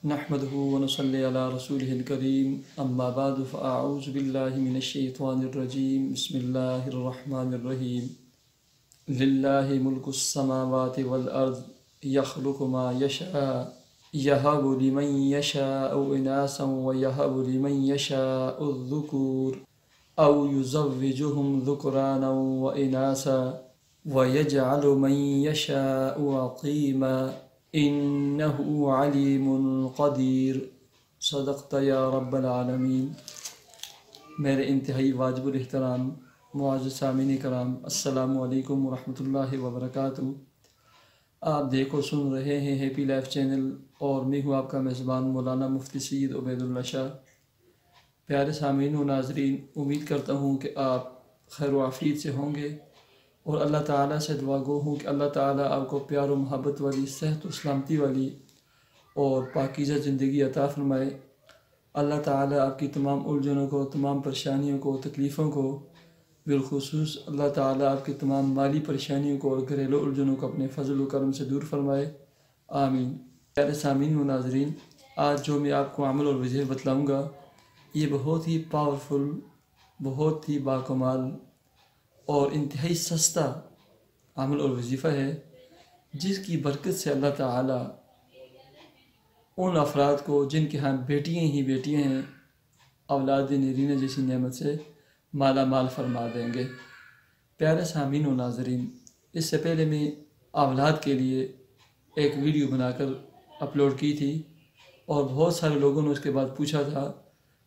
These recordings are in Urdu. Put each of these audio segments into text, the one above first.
نحمده ونصلي على رسوله الكريم أما بعد فأعوذ بالله من الشيطان الرجيم بسم الله الرحمن الرحيم لله ملك السماوات والأرض يخلق ما يشاء يهب لمن يشاء إناثا ويهب لمن يشاء الذكور أو يزوجهم ذكرانا وإناثا ويجعل من يشاء عقيما إنه عليم قدیر صدقت یا رب العالمین۔ میرے انتہائی واجب الاحترام معزز سامعین کرام، السلام علیکم ورحمۃ اللہ وبرکاتہ۔ آپ دیکھو سن رہے ہیں ہیپی لائف چینل اور میں ہوں آپ کا میزبان مولانا مفتی سید عبید اللہ شاہ۔ پیارے سامعین و ناظرین، امید کرتا ہوں کہ آپ خیر و عافیت سے ہوں گے اور اللہ تعالیٰ سے دعا گو ہوں کہ اللہ تعالیٰ آپ کو پیار و محبت والی، صحت و سلامتی والی اور پاکیزہ زندگی عطا فرمائے۔ اللہ تعالیٰ آپ کی تمام الجھنوں کو، تمام پریشانیوں کو، تکلیفوں کو، بالخصوص اللہ تعالیٰ آپ کی تمام مالی پریشانیوں کو اور گھریلو الجھنوں کو اپنے فضل و کرم سے دور فرمائے، آمین۔ پیارے سامعین و ناظرین، آج جو میں آپ کو عمل اور وظیفہ بتلاؤں گا یہ بہت ہی پاورفل، بہت ہی باکمال اور انتہائی سستا عمل اور وظیفہ ہے، جس کی برکت سے اللہ تعالیٰ ان افراد کو جن کے ہاں بیٹیاں ہی بیٹیاں ہیں، اولاد نرینہ جیسی نعمت سے مالا مال فرما دیں گے۔ پیارے سامعین و ناظرین، اس سے پہلے میں اولاد کے لیے ایک ویڈیو بنا کر اپلوڈ کی تھی اور بہت سارے لوگوں نے اس کے بعد پوچھا تھا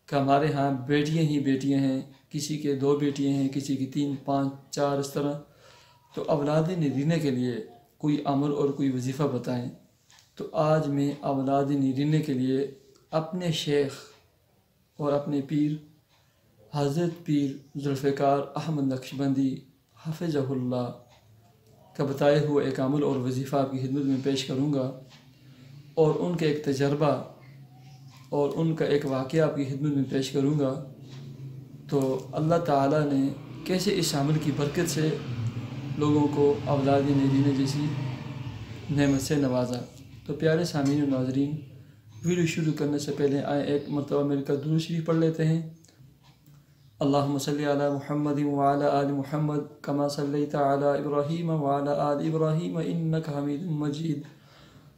کہ ہمارے ہاں بیٹیاں ہی بیٹیاں ہیں، کسی کے 2 بیٹیاں ہیں، کسی کی 3، 5، 4 اس طرح، تو اولاد نرینہ کے لیے کوئی عمل اور کوئی وظیفہ بتائیں۔ تو آج میں اولاد نرینہ کے لیے اپنے شیخ اور اپنے پیر حضرت پیر ذوالفقار احمد نقشبندی حفظہ اللہ کا بتائے ہوئے ایک عمل اور وظیفہ آپ کی خدمت میں پیش کروں گا، اور ان کا ایک تجربہ اور ان کا ایک واقعہ آپ کی خدمت میں پیش کروں گا۔ تو اللہ تعالیٰ نے کیسے اس عمل کی برکت سے لوگوں کو اولاد نرینہ جیسی نعمت سے نوازا۔ تو پیارے سامعین و ناظرین، ویڈیو شروع کرنے سے پہلے آئیں ایک مرتبہ مل کر درود شریف پڑھ لیتے ہیں۔ اللہم صلی علی محمد وعلی آل محمد کما صلیت علی ابراہیم وعلی آل ابراہیم انک حمید مجید۔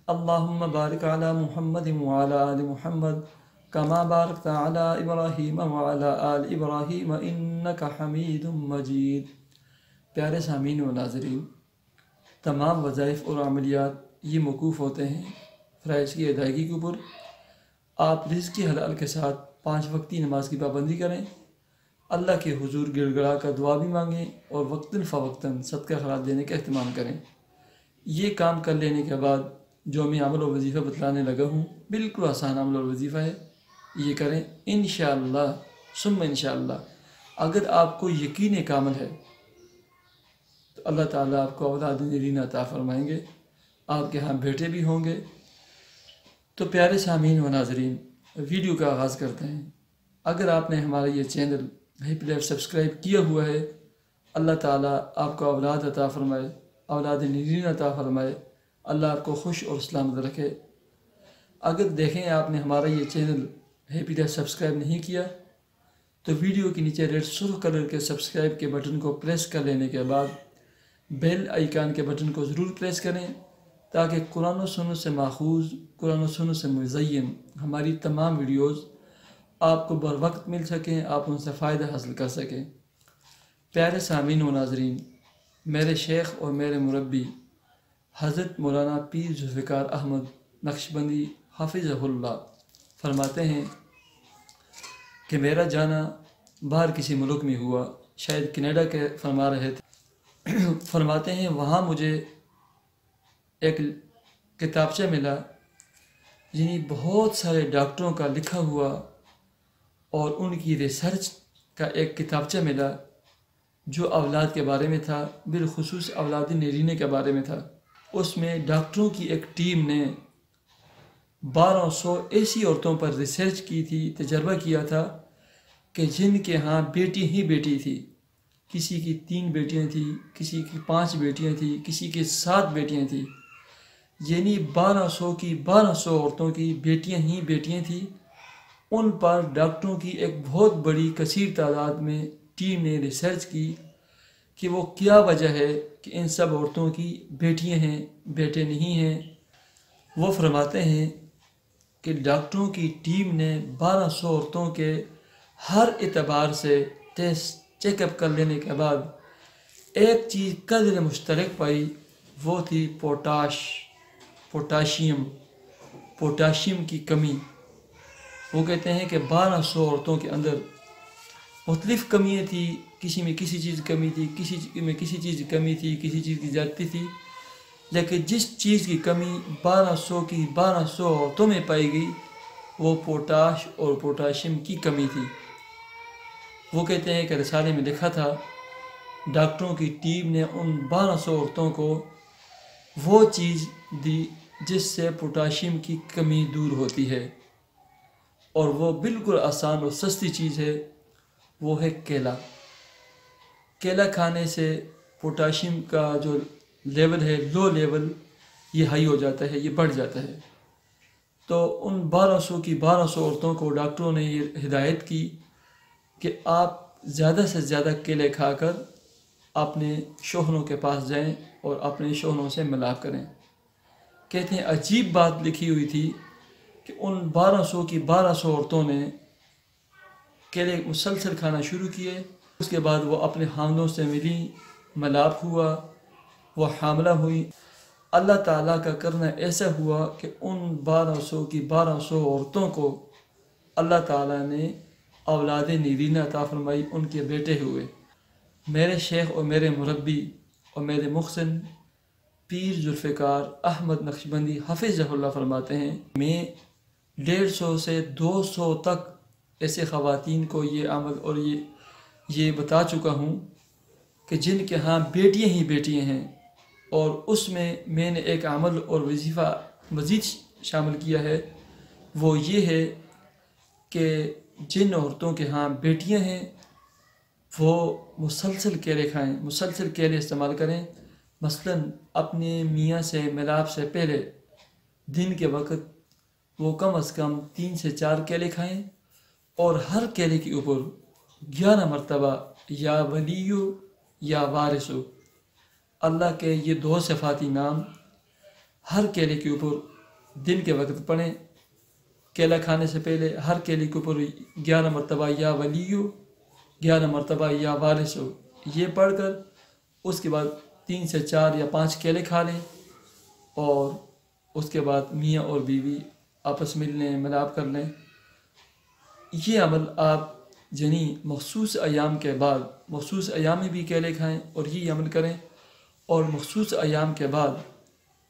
اللہم بارک علی محمد وعلی آل محمد کما بارکت علی ابراہیم وعلی آل ابراہیم انک حمید مجید۔ پیارے سامعین و ناظرین، تمام وظائف اور عملیات یہ موقوف ہوتے ہیں فرائض کی ادائیگی کے اوپر۔ آپ رزق حلال کے ساتھ 5 وقتی نماز کی پابندی کریں، اللہ کے حضور گڑ گڑا کر دعا بھی مانگیں اور وقتاً فوقتاً صدقہ خیرات دینے کا اہتمام کریں۔ یہ کام کر لینے کے بعد جو میں عمل و وظیفہ بتلانے لگا ہوں بالکل آسان عمل اور وظیفہ ہے، یہ کریں انشاءاللہ ثم انشاءاللہ۔ اگر آپ کو یقین کامل ہے تو اللہ تعالیٰ آپ کو اولاد نرینہ عطا فرمائیں گے، آپ کے ہاں بیٹے بھی ہوں گے۔ تو پیارے سامعین و ناظرین، ویڈیو کا آغاز کرتے ہیں۔ اگر آپ نے ہمارا یہ چینل ہیپی لائف سبسکرائب کیا ہوا ہے، اللہ تعالیٰ آپ کو اولاد عطا فرمائے، اولاد نرینہ عطا فرمائے، اللہ آپ کو خوش اور سلامت رکھے۔ اگر دیکھیں آپ نے ہمارا یہ چینل ہیپی لائف سبسکرائب نہیں کیا تو ویڈیو کے نیچے ریڈ سرخ کلر کے سبسکرائب کے بٹن کو پریس کر لینے کے بعد بیل آئیکن کے بٹن کو ضرور پریس کریں، تاکہ قرآن و سنت سے ماخوذ، قرآن و سنت سے مزین ہماری تمام ویڈیوز آپ کو بر وقت مل سکیں، آپ ان سے فائدہ حاصل کر سکیں۔ پیارے سامعین و ناظرین، میرے شیخ اور میرے مربی حضرت مولانا پیر ذوالفقار احمد نقشبندی حفظہ اللہ فرماتے ہیں کہ میرا جانا باہر کسی ملک میں ہوا، شاید کینیڈا کے فرما رہے تھے۔ فرماتے ہیں وہاں مجھے ایک کتابچہ ملا، یعنی بہت سارے ڈاکٹروں کا لکھا ہوا اور ان کی ریسرچ کا ایک کتابچہ ملا جو اولاد کے بارے میں تھا، بالخصوص اولاد نرینہ کے بارے میں تھا۔ اس میں ڈاکٹروں کی ایک ٹیم نے 1200 ایسی عورتوں پر ریسرچ کی تھی، تجربہ کیا تھا کہ جن کے ہاں بیٹی ہی بیٹی تھی، کسی کی 3 بیٹیاں تھیں، کسی کی 5 بیٹیاں تھیں، کسی کی 7 بیٹیاں تھیں، یعنی 1200 عورتوں کی بیٹیاں ہی بیٹیاں تھیں۔ ان پر ڈاکٹروں کی ایک بہت بڑی کثیر تعداد میں ٹیم نے ریسرچ کی کہ وہ کیا وجہ ہے کہ ان سب عورتوں کی بیٹیاں ہیں، بیٹے نہیں ہیں۔ وہ فرماتے ہیں کہ ڈاکٹروں کی ٹیم نے 1200 عورتوں کے ہر اعتبار سے ٹیسٹ چیک اپ کر لینے کے بعد ایک چیز قدر مشترک پائی، وہ تھی پوٹاشیم کی کمی۔ وہ کہتے ہیں کہ 1200 عورتوں کے اندر مختلف کمیاں تھیں، کسی میں کسی چیز کی کمی تھی، کسی میں کسی چیز کی کمی تھی، کسی چیز کی زیادتی تھی، لیکن جس چیز کی کمی 1200 عورتوں میں پائی گئی وہ پوٹاش اور پوٹاشیم کی کمی تھی۔ وہ کہتے ہیں کہ رسالے میں لکھا تھا ڈاکٹروں کی ٹیم نے ان 1200 عورتوں کو وہ چیز دی جس سے پوٹاشیم کی کمی دور ہوتی ہے، اور وہ بالکل آسان اور سستی چیز ہے، وہ ہے کیلا۔ کیلا کھانے سے پوٹاشیم کا جو لیول ہے، لو لیول، یہ ہائی ہو جاتا ہے، یہ بڑھ جاتا ہے۔ تو ان 1200 عورتوں کو ڈاکٹروں نے یہ ہدایت کی کہ آپ زیادہ سے زیادہ کیلے کھا کر اپنے شوہروں کے پاس جائیں اور اپنے شوہروں سے ملاپ کریں۔ کہتے ہیں عجیب بات لکھی ہوئی تھی کہ ان 1200 عورتوں نے کیلے مسلسل کھانا شروع کیے، اس کے بعد وہ اپنے حاملوں سے ملیں، ملاپ ہوا، وہ حاملہ ہوئی۔ اللہ تعالیٰ کا کرنا ایسا ہوا کہ ان 1200 عورتوں کو اللہ تعالیٰ نے اولاد نرینہ عطا فرمائی، ان کے بیٹے ہوئے۔ میرے شیخ اور میرے مربی اور میرے محسن پیر ذوالفقار احمد نقشبندی حفظہ اللہ فرماتے ہیں، میں 150 سے 200 تک ایسے خواتین کو یہ عمل اور یہ بتا چکا ہوں کہ جن کے ہاں بیٹیاں ہی بیٹیاں ہیں، اور اس میں نے ایک عمل اور وظیفہ مزید شامل کیا ہے، وہ یہ ہے کہ جن عورتوں کے ہاں بیٹیاں ہیں وہ مسلسل کیلے کھائیں، مسلسل کیلے استعمال کریں۔ مثلا اپنے میاں سے ملاپ سے پہلے دن کے وقت وہ کم از کم 3 سے 4 کیلے کھائیں، اور ہر کیلے کے اوپر 11 مرتبہ یا ولیو یا وارثو، اللہ کے یہ 2 صفاتی نام ہر کیلے کے اوپر دن کے وقت پڑھیں۔ کیلا کھانے سے پہلے ہر کیلے کے اوپر 11 مرتبہ یا ولیو، 11 مرتبہ یا وارثو، یہ پڑھ کر اس کے بعد 3 سے 4 یا 5 کیلے کھا لیں، اور اس کے بعد میاں اور بیوی آپس مل لیں، ملاپ کر لیں۔ یہ عمل آپ مخصوص ایام کے بعد، مخصوص ایام میں بھی کیلے کھائیں اور یہ عمل کریں، اور مخصوص ایام کے بعد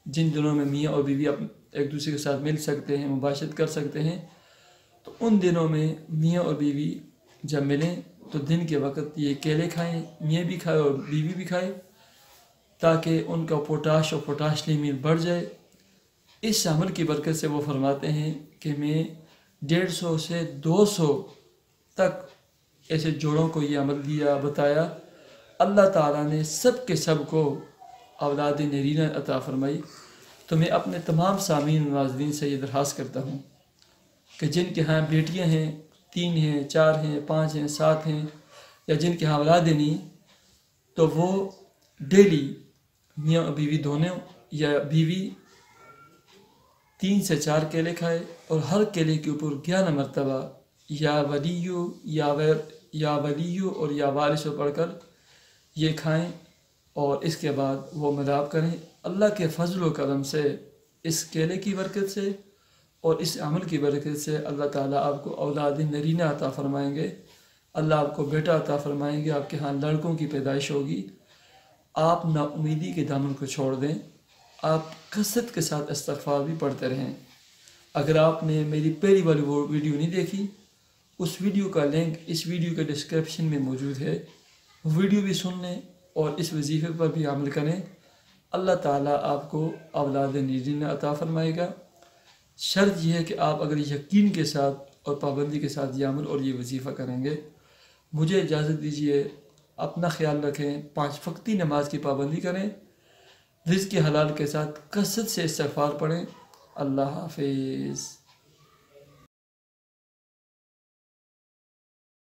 جن دنوں میں میاں اور بیوی ایک دوسرے کے ساتھ مل سکتے ہیں، مباشرت کر سکتے ہیں، تو ان دنوں میں میاں اور بیوی جب ملیں تو دن کے وقت یہ کیلے کھائیں، میاں بھی کھائے اور بیوی بھی کھائے، تاکہ ان کا پوٹاش اور پوٹاشیم بڑھ جائے۔ اس عمل کی برکت سے وہ فرماتے ہیں کہ میں 150 سے 200 تک ایسے جوڑوں کو یہ عمل بتایا، اللہ تعالیٰ نے سب کے سب کو اولاد نرینہ عطا فرمائی۔ تو میں اپنے تمام سامعین و ناظرین سے یہ درخواست کرتا ہوں کہ جن کے ہاں بیٹیاں ہیں، 3 ہیں، 4 ہیں، 5 ہیں، 7 ہیں، یا جن کے ہاں اولاد نہیں، تو وہ ڈیلی میاں اور بیوی دونوں یا بیوی 3 سے 4 کیلے کھائے، اور ہر کیلے کے اوپر 11 مرتبہ یا ولیو اور یا وارث پڑھ کر یہ کھائیں، اور اس کے بعد وہ ملاپ کریں۔ اللہ کے فضل و کرم سے، اس کیلے کی برکت سے اور اس عمل کی برکت سے اللہ تعالیٰ آپ کو اولاد نرینہ عطا فرمائیں گے، اللہ آپ کو بیٹا عطا فرمائیں گے، آپ کے ہاں لڑکوں کی پیدائش ہوگی۔ آپ نا امیدی کے دامن کو چھوڑ دیں، آپ کثرت کے ساتھ استغفار بھی پڑھتے رہیں۔ اگر آپ نے میری پہلی والی وہ ویڈیو نہیں دیکھی، اس ویڈیو کا لنک اس ویڈیو کے ڈسکرپشن میں موجود ہے، ویڈیو بھی سن لیں اور اس وظیفے پر بھی عمل کریں۔ اللہ تعالیٰ آپ کو اولاد نرینہ عطا فرمائے گا۔ شرط یہ ہے کہ آپ اگر یقین کے ساتھ اور پابندی کے ساتھ یہ عمل اور یہ وظیفہ کریں گے۔ مجھے اجازت دیجیے، اپنا خیال رکھیں، 5 وقتی نماز کی پابندی کریں، رزق کے حلال کے ساتھ کثرت سے استغفار پڑھیں۔ اللہ حافظ۔